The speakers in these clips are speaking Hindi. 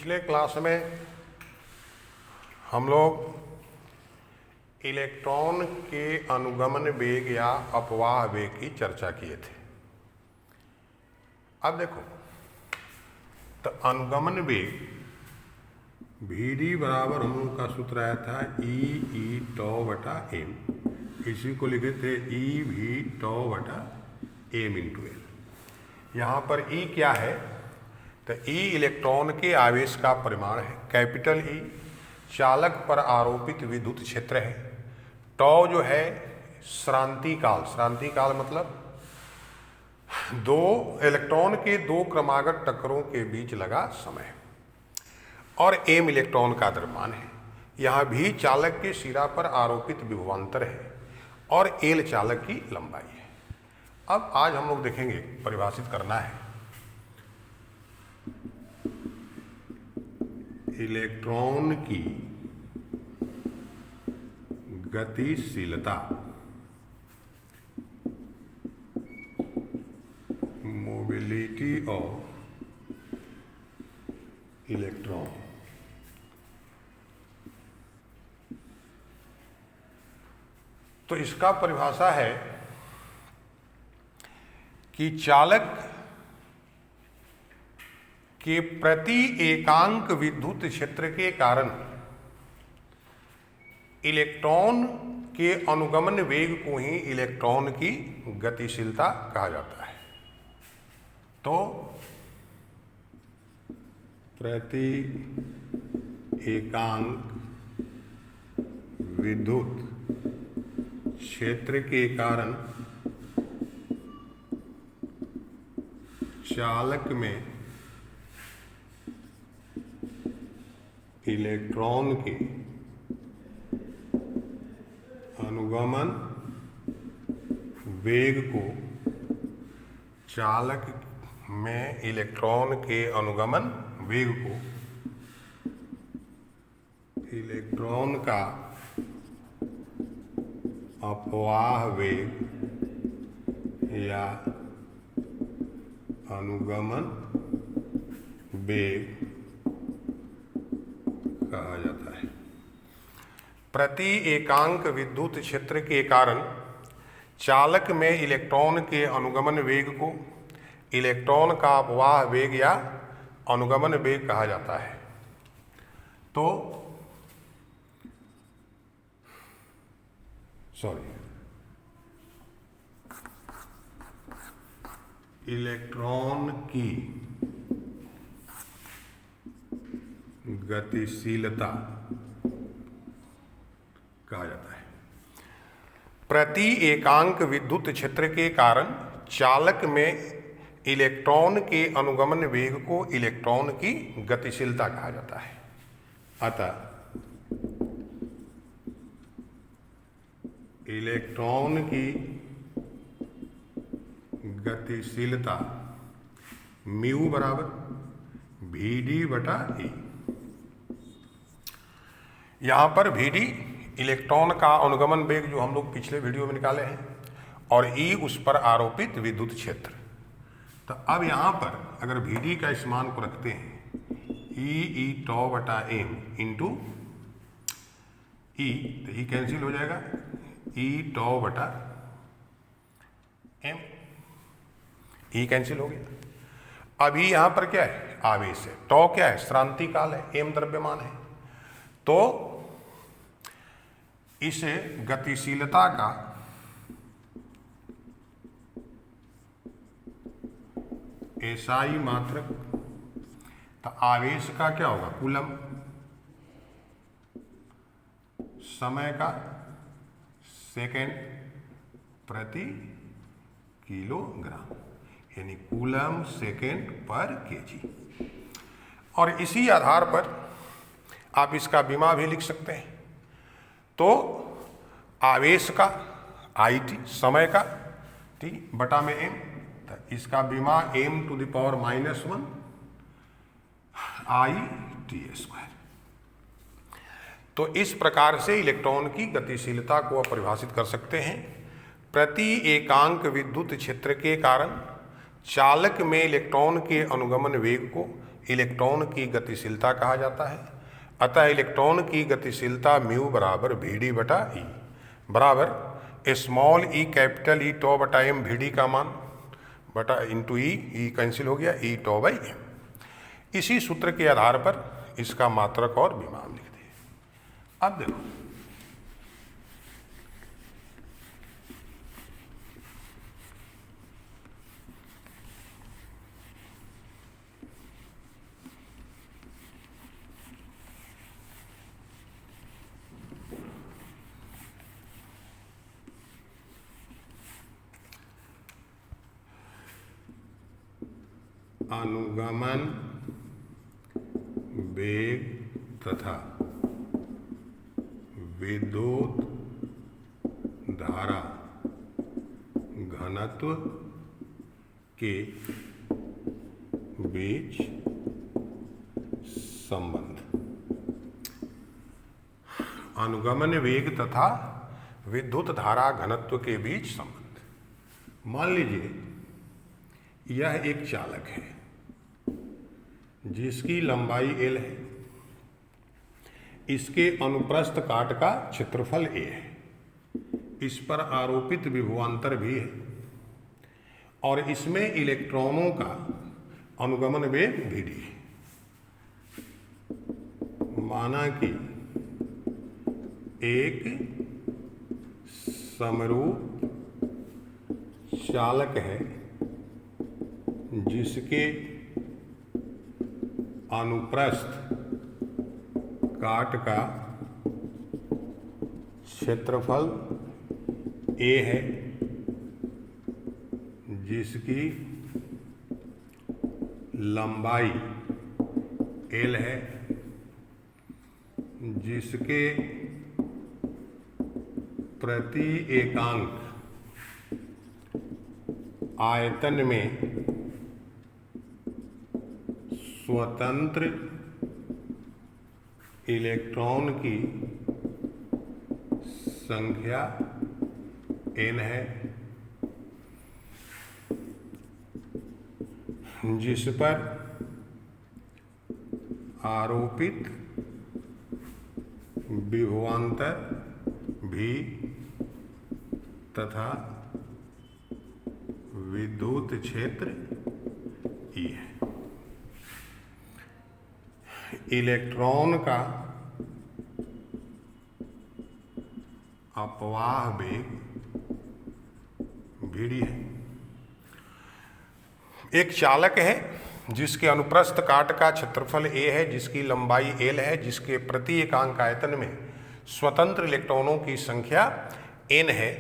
पिछले क्लास में हम लोग इलेक्ट्रॉन के अनुगमन वेग या अपवाह वेग की चर्चा किए थे। अब देखो, तो अनुगमन वेग Vd बराबर हम लोग का सूत्र आया था ई टॉ बटा एम, इसी को लिखे थे ई भी टॉ बटा एम इंटू एल। यहाँ पर ई क्या है? तो ई इलेक्ट्रॉन के आवेश का परिमाण है, कैपिटल ई चालक पर आरोपित विद्युत क्षेत्र है, टॉ जो है श्रांति काल मतलब दो इलेक्ट्रॉन के दो क्रमागत टक्करों के बीच लगा समय, और एम इलेक्ट्रॉन का द्रव्यमान है। यहाँ भी चालक के सिरा पर आरोपित विभवांतर है और एल चालक की लंबाई है। अब आज हम लोग देखेंगे, परिभाषित करना है इलेक्ट्रॉन की गतिशीलता, मोबिलिटी ऑफ इलेक्ट्रॉन। तो इसका परिभाषा है कि चालक के प्रति एकांक विद्युत क्षेत्र के कारण इलेक्ट्रॉन के अनुगमन वेग को ही इलेक्ट्रॉन की गतिशीलता कहा जाता है। तो प्रति एकांक विद्युत क्षेत्र के कारण चालक में इलेक्ट्रॉन के अनुगमन वेग को चालक में इलेक्ट्रॉन के अनुगमन वेग को इलेक्ट्रॉन का अपवाह वेग या अनुगमन वेग कहा जाता है। प्रति एकांक विद्युत क्षेत्र के कारण चालक में इलेक्ट्रॉन के अनुगमन वेग को इलेक्ट्रॉन का अपवाह वेग या अनुगमन वेग कहा जाता है। तो इलेक्ट्रॉन की गतिशीलता कहा जाता है प्रति एकांक विद्युत क्षेत्र के कारण चालक में इलेक्ट्रॉन के अनुगमन वेग को इलेक्ट्रॉन की गतिशीलता कहा जाता है। अतः इलेक्ट्रॉन की गतिशीलता म्यू बराबर Vd बटा ई। यहाँ पर Vd इलेक्ट्रॉन का अनुगमन वेग जो हम लोग पिछले वीडियो में निकाले हैं, और ई उस पर आरोपित विद्युत क्षेत्र। तो अब यहाँ पर अगर Vd का इस मान को रखते हैं ई टॉ बटा एम इंटू ई, तो ई कैंसिल हो जाएगा, ई टॉ बटा एम, ई कैंसिल हो गया। अभी यहाँ पर क्या है? आवेश है। टॉ क्या है? श्रांति काल है। एम द्रव्यमान है। तो इस गतिशीलता का एसआई मात्रक, तो आवेश का क्या होगा? कूलम, समय का सेकेंड प्रति किलोग्राम, यानी कूलम सेकेंड पर केजी। और इसी आधार पर आप इसका विमा भी लिख सकते हैं। तो आवेश का आई टी, समय का टी बटा में एम, तो इसका विमा m to the power -1 I T square. तो इस प्रकार से इलेक्ट्रॉन की गतिशीलता को आप परिभाषित कर सकते हैं। प्रति एकांक विद्युत क्षेत्र के कारण चालक में इलेक्ट्रॉन के अनुगमन वेग को इलेक्ट्रॉन की गतिशीलता कहा जाता है। अतः इलेक्ट्रॉन की गतिशीलता म्यू बराबर वी बटा ई बराबर स्मॉल ई कैपिटल ई टॉ बटा एम वी का मान बटा इंटू ई कैंसिल हो गया ई टॉ बाई एम। इसी सूत्र के आधार पर इसका मात्रक और विमान लिख दिए। अब देखो अनुगमन वेग तथा विद्युत धारा घनत्व के बीच संबंध। अनुगमन वेग तथा विद्युत धारा घनत्व के बीच संबंध। मान लीजिए यह एक चालक है जिसकी लंबाई L है, इसके अनुप्रस्थ काट का क्षेत्रफल A है, इस पर आरोपित विभवांतर भी है और इसमें इलेक्ट्रॉनों का अनुगमन वेग Vd है। माना कि एक समरूप चालक है जिसके अनुप्रस्थ काट का क्षेत्रफल A है, जिसकी लंबाई L है, जिसके प्रति एकांक आयतन में स्वतंत्र इलेक्ट्रॉन की संख्या n है, जिस पर आरोपित विभवांतर भी तथा विद्युत क्षेत्र E है। इलेक्ट्रॉन का अपवाह वेग Vd है। एक चालक है जिसके अनुप्रस्थ काट का क्षेत्रफल A है, जिसकी लंबाई L है, जिसके प्रति एकांक आयतन में स्वतंत्र इलेक्ट्रॉनों की संख्या n है,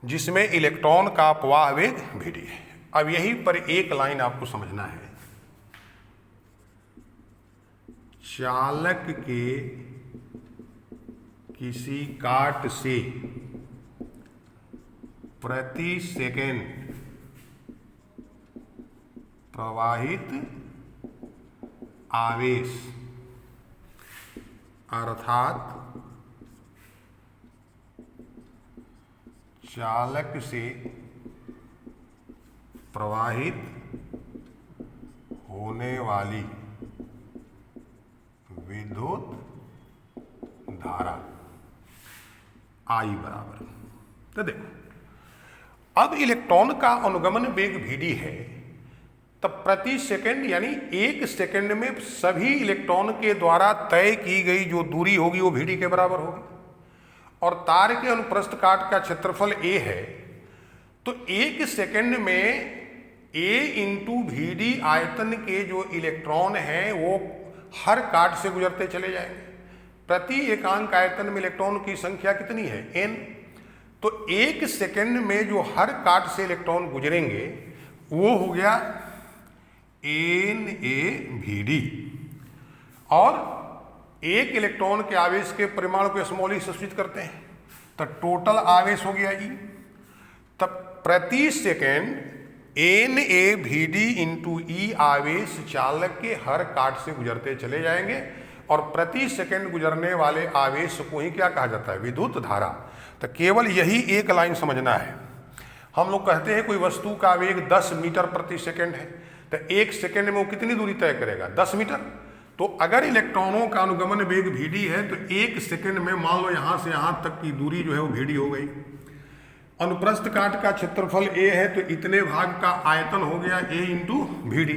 जिसमें इलेक्ट्रॉन का अपवाह वेग Vd है। अब यहीं पर एक लाइन आपको समझना है। चालक के किसी काट से प्रति सेकेंड प्रवाहित आवेश अर्थात चालक से प्रवाहित होने वाली विद्युत धारा I बराबर। तो देखो अब इलेक्ट्रॉन का अनुगमन वेग Vd है, तब प्रति सेकंड यानी एक सेकंड में सभी इलेक्ट्रॉन के द्वारा तय की गई जो दूरी होगी वो Vd के बराबर होगी और तार के अनुप्रस्थ काट का क्षेत्रफल A है, तो एक सेकंड में A इंटू Vd आयतन के जो इलेक्ट्रॉन हैं वो हर काट से गुजरते चले जाएंगे। प्रति एकांक आयतन में इलेक्ट्रॉन की संख्या कितनी है n, तो एक सेकंड में जो हर काट से इलेक्ट्रॉन गुजरेंगे वो हो गया NaVd और एक इलेक्ट्रॉन के आवेश के परिमाण को स्मॉल ई सब्स्टिट्यूट करते हैं तो टोटल आवेश हो गया E। तब प्रति सेकेंड NaVd इंटू ई आवेश चालक के हर काट से गुजरते चले जाएंगे और प्रति सेकंड गुजरने वाले आवेश को ही क्या कहा जाता है, विद्युत धारा। तो केवल यही एक लाइन समझना है। हम लोग कहते हैं कोई वस्तु का वेग 10 मीटर प्रति सेकंड है, तो 1 सेकेंड में वो कितनी दूरी तय करेगा? 10 मीटर। तो अगर इलेक्ट्रॉनों का अनुगमन वेग vd है तो 1 सेकेंड में मान लो यहां से यहां तक की दूरी जो है वो vd हो गई। अनुप्रस्थ काट का क्षेत्रफल a है तो इतने भाग का आयतन हो गया a इंटू vd।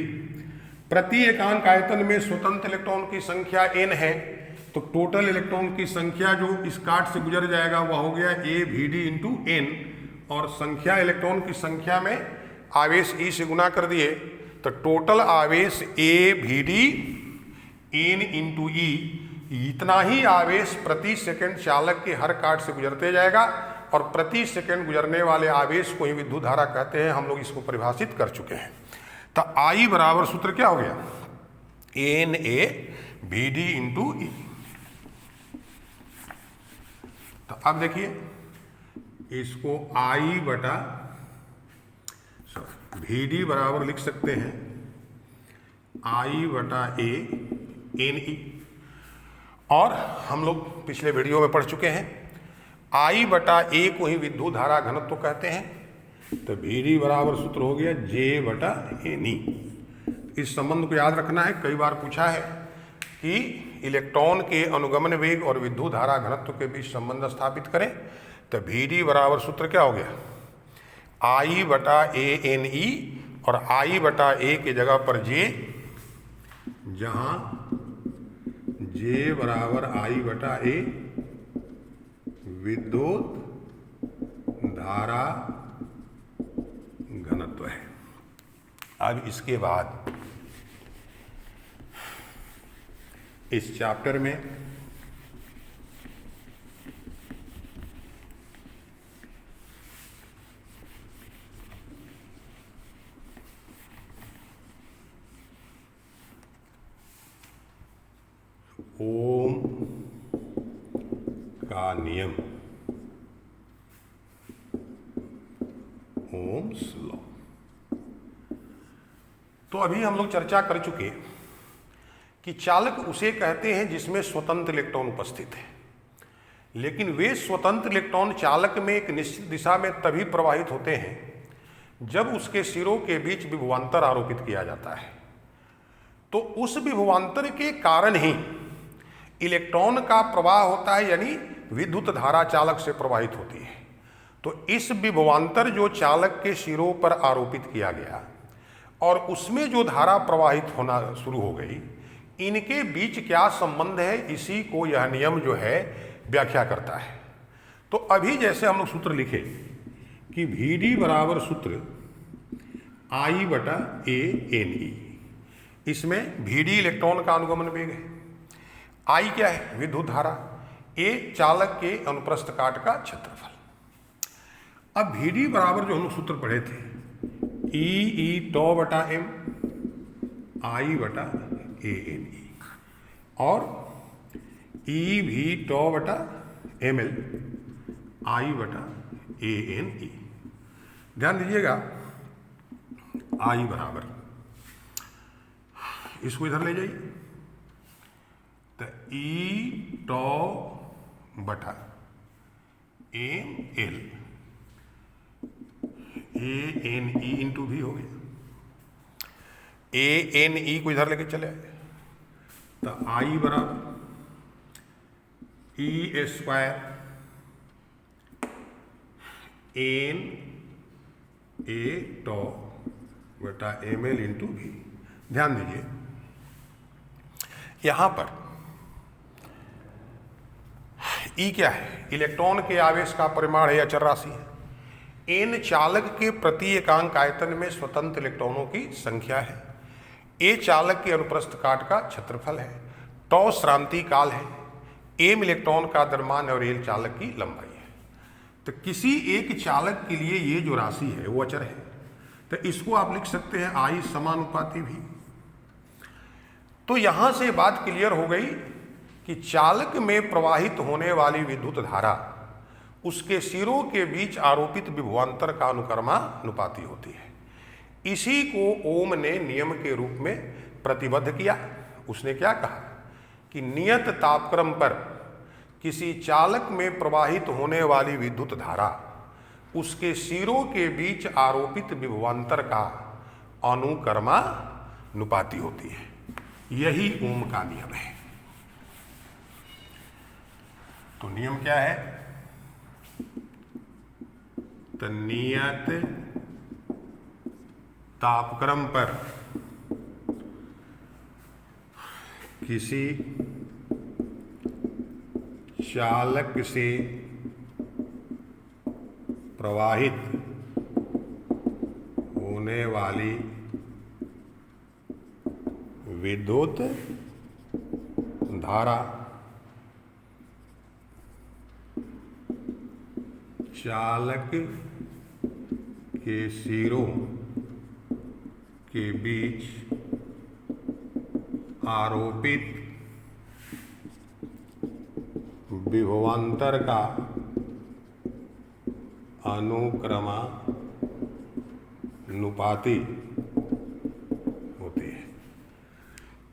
प्रति एकांक आयतन में स्वतंत्र इलेक्ट्रॉन की संख्या n है तो टोटल इलेक्ट्रॉन की संख्या जो इस काट से गुजर जाएगा वह हो गया a vd इंटू n, और संख्या इलेक्ट्रॉन की संख्या में आवेश e से गुना कर दिए तो टोटल आवेश a vd n इंटू ई, इतना ही आवेश प्रति सेकंड चालक के हर काट से गुजरते जाएगा, और प्रति सेकंड गुजरने वाले आवेश को ही विद्युत धारा कहते हैं। हम लोग इसको परिभाषित कर चुके हैं। तो I बराबर सूत्र क्या हो गया? Na Vd इंटू ई। तो अब देखिए इसको I बटा Vd बराबर लिख सकते हैं I बटा A Ne, और हम लोग पिछले वीडियो में पढ़ चुके हैं I बटा A को ही विद्युत धारा घनत्व कहते हैं। तो Vd बराबर सूत्र हो गया J बटा Ne। इस संबंध को याद रखना है, कई बार पूछा है कि इलेक्ट्रॉन के अनुगमन वेग और विद्युत धारा घनत्व के बीच संबंध स्थापित करें। तो Vd बराबर सूत्र क्या हो गया? I बटा A Ne, और I बटा A के जगह पर J, जहां J बराबर I बटा A विद्युत धारा घनत्व है। अब इसके बाद इस चैप्टर में ओम का नियम, ओम्स लॉ। तो अभी हम लोग चर्चा कर चुके कि चालक उसे कहते हैं जिसमें स्वतंत्र इलेक्ट्रॉन उपस्थित है, लेकिन वे स्वतंत्र इलेक्ट्रॉन चालक में एक निश्चित दिशा में तभी प्रवाहित होते हैं जब उसके सिरों के बीच विभवांतर आरोपित किया जाता है। तो उस विभवांतर के कारण ही इलेक्ट्रॉन का प्रवाह होता है, यानी विद्युत धारा चालक से प्रवाहित होती है। तो इस विभवांतर जो चालक के सिरों पर आरोपित किया गया और उसमें जो धारा प्रवाहित होना शुरू हो गई, इनके बीच क्या संबंध है, इसी को यह नियम जो है व्याख्या करता है। तो अभी जैसे हम लोग सूत्र लिखे कि Vd बराबर सूत्र I बटा A Ne, इसमें Vd इलेक्ट्रॉन का अनुगमन वेग है, I क्या है? विद्युत धारा, A चालक के अनुप्रस्थ काट का क्षेत्रफल। अब Vd बराबर जो हम लोग सूत्र पढ़े थे E टॉ बटा M I बटा A Ne, और EV टॉ बटा ML I बटा A Ne। ध्यान दीजिएगा I बराबर, इसको इधर ले जाइए, तो E टॉ बटा ML ANE इंटू भी हो गया, ANE को इधर लेके चले आए तो I बराबर E स्क्वायर एन ए टॉ बटा ML इंटू भी। ध्यान दीजिए यहां पर E क्या है? इलेक्ट्रॉन के आवेश का परिमाण है या अचर राशि है। N चालक के प्रति एकांक आयतन में स्वतंत्र इलेक्ट्रॉनों की संख्या है। A चालक के अनुप्रस्थ काट का क्षेत्रफल है। टॉ श्रांति काल है। M इलेक्ट्रॉन का द्रव्यमान और L चालक की लंबाई है। तो किसी एक चालक के लिए ये जो राशि है वो अचर है, तो इसको आप लिख सकते हैं I समानुपाती भी। तो यहां से बात क्लियर हो गई कि चालक में प्रवाहित होने वाली विद्युत धारा उसके सिरों के बीच आरोपित विभवांतर का अनुक्रमानुपाती होती है। इसी को ओम ने नियम के रूप में प्रतिबद्ध किया। उसने क्या कहा कि नियत तापक्रम पर किसी चालक में प्रवाहित होने वाली विद्युत धारा उसके सिरों के बीच आरोपित विभवांतर का अनुक्रमानुपाती होती है। यही ओम का नियम है। तो नियम क्या है? तो नियत तापक्रम पर किसी चालक से प्रवाहित होने वाली विद्युत धारा चालक के सिरों के बीच आरोपित विभवांतर का अनुक्रमानुपाती होती है।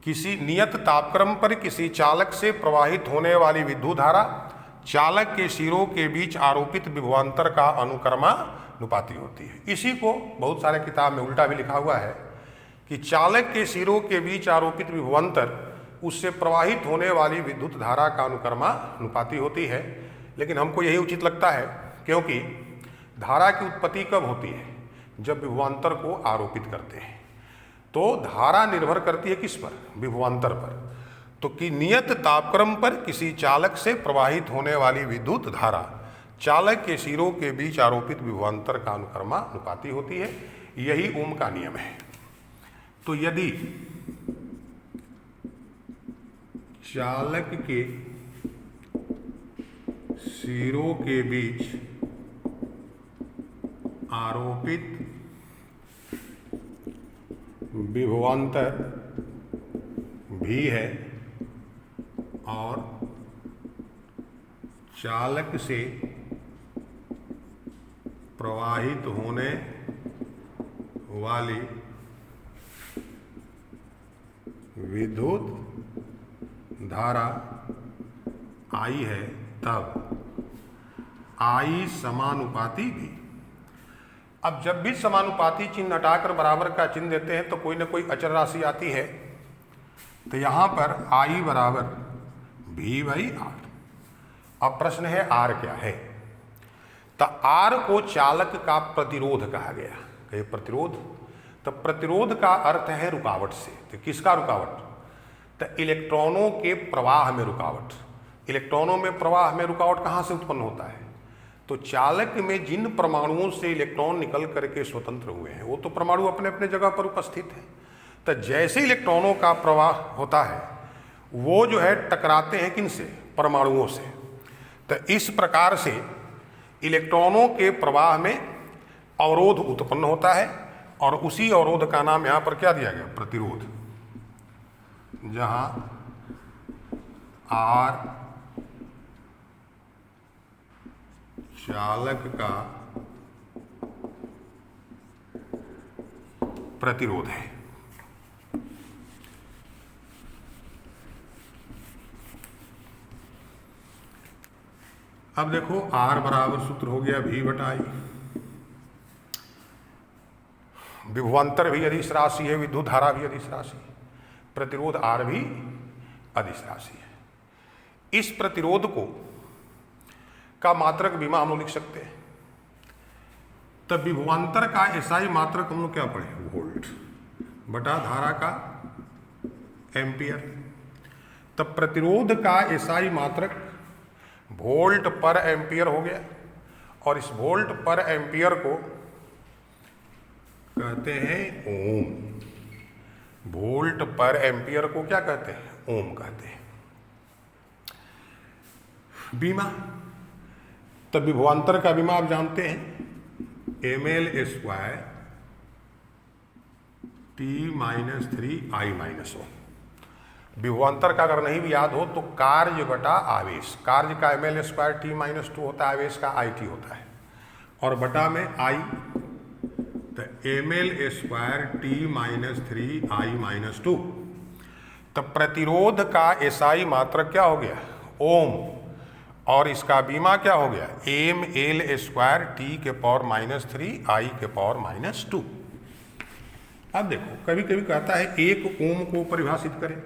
किसी नियत तापक्रम पर किसी चालक से प्रवाहित होने वाली विद्युत धारा चालक के सिरों के बीच आरोपित विभवांतर का अनुक्रमानुपाती होती है। इसी को बहुत सारे किताब में उल्टा भी लिखा हुआ है कि चालक के सिरों के बीच आरोपित विभवांतर उससे प्रवाहित होने वाली विद्युत धारा का अनुक्रमानुपाती होती है। लेकिन हमको यही उचित लगता है, क्योंकि धारा की उत्पत्ति कब होती है? जब विभवांतर को आरोपित करते हैं। तो धारा निर्भर करती है किस पर? विभवांतर पर। तो कि नियत तापक्रम पर किसी चालक से प्रवाहित होने वाली विद्युत धारा चालक के सिरों के बीच आरोपित विभवांतर का अनुक्रमानुपाती होती है। यही ओम का नियम है। तो यदि चालक के सिरों के बीच आरोपित विभवांतर भी है और चालक से प्रवाहित होने वाली विद्युत धारा I है, तब I समानुपाती भी। अब जब भी समानुपाती चिन्ह हटाकर बराबर का चिन्ह देते हैं तो कोई ना कोई अचर राशि आती है। तो यहाँ पर I बराबर V/R। अब प्रश्न है R क्या है? तो R को चालक का प्रतिरोध कहा गया। कहे प्रतिरोध, तो प्रतिरोध का अर्थ है रुकावट से। तो किसका रुकावट? तो इलेक्ट्रॉनों के प्रवाह में रुकावट। इलेक्ट्रॉनों में प्रवाह में रुकावट कहाँ से उत्पन्न होता है? तो चालक में जिन परमाणुओं से इलेक्ट्रॉन निकल करके स्वतंत्र हुए हैं वो तो परमाणु अपने अपने जगह पर उपस्थित हैं। तो जैसे इलेक्ट्रॉनों का प्रवाह होता है वो जो है टकराते हैं किनसे? परमाणुओं से। तो इस प्रकार से इलेक्ट्रॉनों के प्रवाह में अवरोध उत्पन्न होता है और उसी अवरोध का नाम यहाँ पर क्या दिया गया? प्रतिरोध। जहाँ R चालक का प्रतिरोध है। अब देखो R बराबर सूत्र हो गया V/I। विभवांतर भी अदिश राशि है, विद्युत धारा भी अदिश राशि है, प्रतिरोध R भी अदिश राशि है। इस प्रतिरोध को का मात्रक विमा हम लोग लिख सकते हैं। तब विभवांतर का SI मात्रक हम लोग क्या पढ़े? वोल्ट बटा धारा का एम्पियर। तब प्रतिरोध का SI मात्रक वोल्ट पर एम्पियर हो गया और इस वोल्ट पर एम्पियर को कहते हैं ओम। वोल्ट पर एम्पियर को क्या कहते हैं? ओम कहते हैं। बीमा, तब विभवांतर का बीमा आप जानते हैं ml² T-3I-1। विभवांतर का अगर नहीं भी याद हो तो कार्य बटा आवेश। कार्य का ml² T-2 होता है, आवेश का IT होता है और बटा में I। तो ml² T-3I-2। तब प्रतिरोध का SI मात्रक क्या हो गया? ओम। और इसका बीमा क्या हो गया? ml² T⁻³ I⁻²। अब देखो कभी कभी कहता है 1 ओम को परिभाषित करें,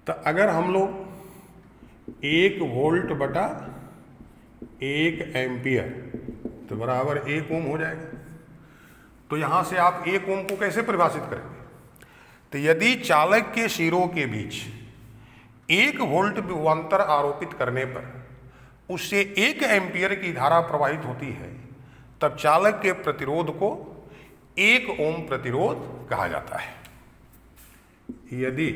तो अगर हम लोग 1 वोल्ट बटा 1 एम्पियर तो बराबर 1 ओम हो जाएगा। तो यहां से आप 1 ओम को कैसे परिभाषित करेंगे? तो यदि चालक के सिरों के बीच 1 वोल्ट विभवांतर आरोपित करने पर उससे 1 एम्पियर की धारा प्रवाहित होती है, तब चालक के प्रतिरोध को 1 ओम प्रतिरोध कहा जाता है। यदि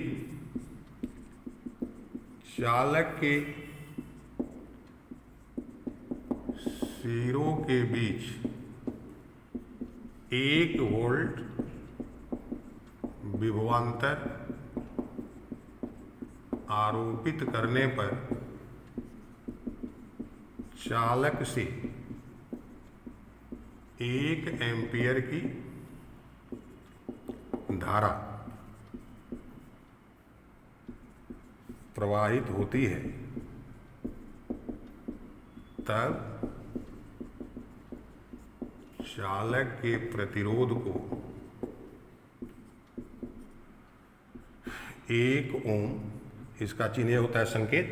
चालक के सिरों के बीच 1 वोल्ट विभवांतर आरोपित करने पर चालक से 1 एम्पियर की धारा प्रवाहित होती है, तब चालक के प्रतिरोध को 1 ओम, इसका चिन्ह होता है संकेत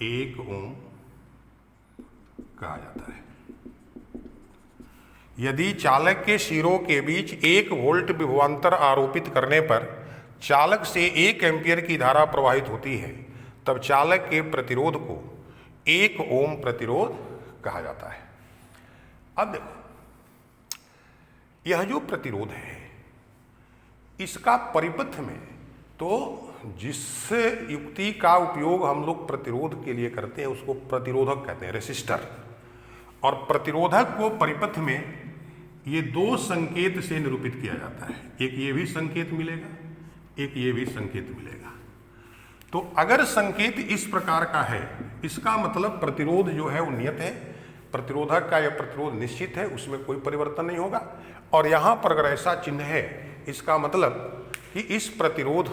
1 ओम कहा जाता है। यदि चालक के सिरों के बीच 1 वोल्ट विभवांतर आरोपित करने पर चालक से 1 एम्पियर की धारा प्रवाहित होती है, तब चालक के प्रतिरोध को 1 ओम प्रतिरोध कहा जाता है। अब देखो यह जो प्रतिरोध है इसका परिपथ में, तो जिस युक्ति का उपयोग हम लोग प्रतिरोध के लिए करते हैं उसको प्रतिरोधक कहते हैं, रेसिस्टर। और प्रतिरोधक को परिपथ में ये 2 संकेत से निरूपित किया जाता है, एक ये भी संकेत मिलेगा, एक ये भी संकेत मिलेगा। तो अगर संकेत इस प्रकार का है, इसका मतलब प्रतिरोध जो है वो नियत है, प्रतिरोधक का यह प्रतिरोध निश्चित है, उसमें कोई परिवर्तन नहीं होगा। और यहाँ पर अगर ऐसा चिन्ह है, इसका मतलब कि इस प्रतिरोध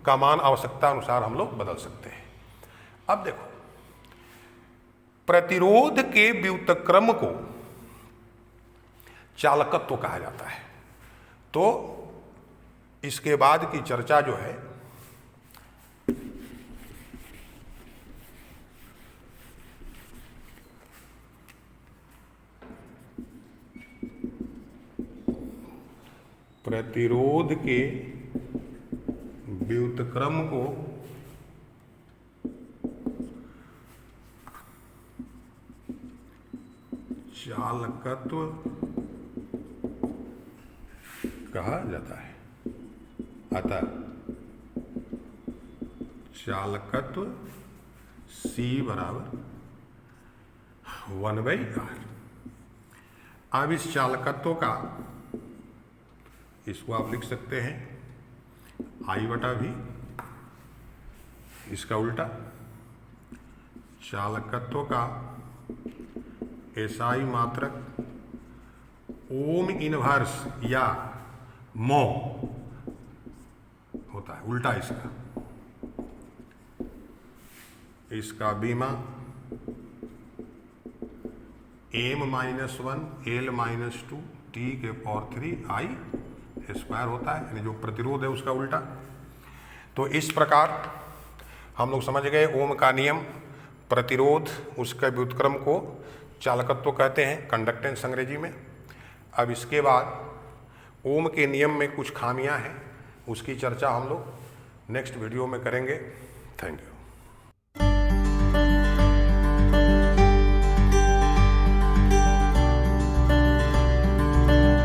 का मान आवश्यकता अनुसार हम लोग बदल सकते हैं। अब देखो प्रतिरोध के व्युत्क्रम को चालकत्व कहा जाता है। तो इसके बाद की चर्चा जो है प्रतिरोध के व्युत्क्रम को चालकत्व कहा जाता है। अतः चालकत्व C बराबर 1/R। अब इस चालकत्व का, इसको आप लिख सकते हैं I/V, इसका उल्टा चालकत्व का SI मात्रक ओम इनवर्स या मो होता है, उल्टा इसका बीमा m-1 l-2 T⁻³ I² होता है, यानी जो प्रतिरोध है उसका उल्टा। तो इस प्रकार हम लोग समझ गए ओम का नियम, प्रतिरोध, उसका व्युत्क्रम को चालकत्व कहते हैं, कंडक्टेंस अंग्रेजी में। अब इसके बाद ओम के नियम में कुछ खामियां हैं, उसकी चर्चा हम लोग नेक्स्ट वीडियो में करेंगे। Thank you.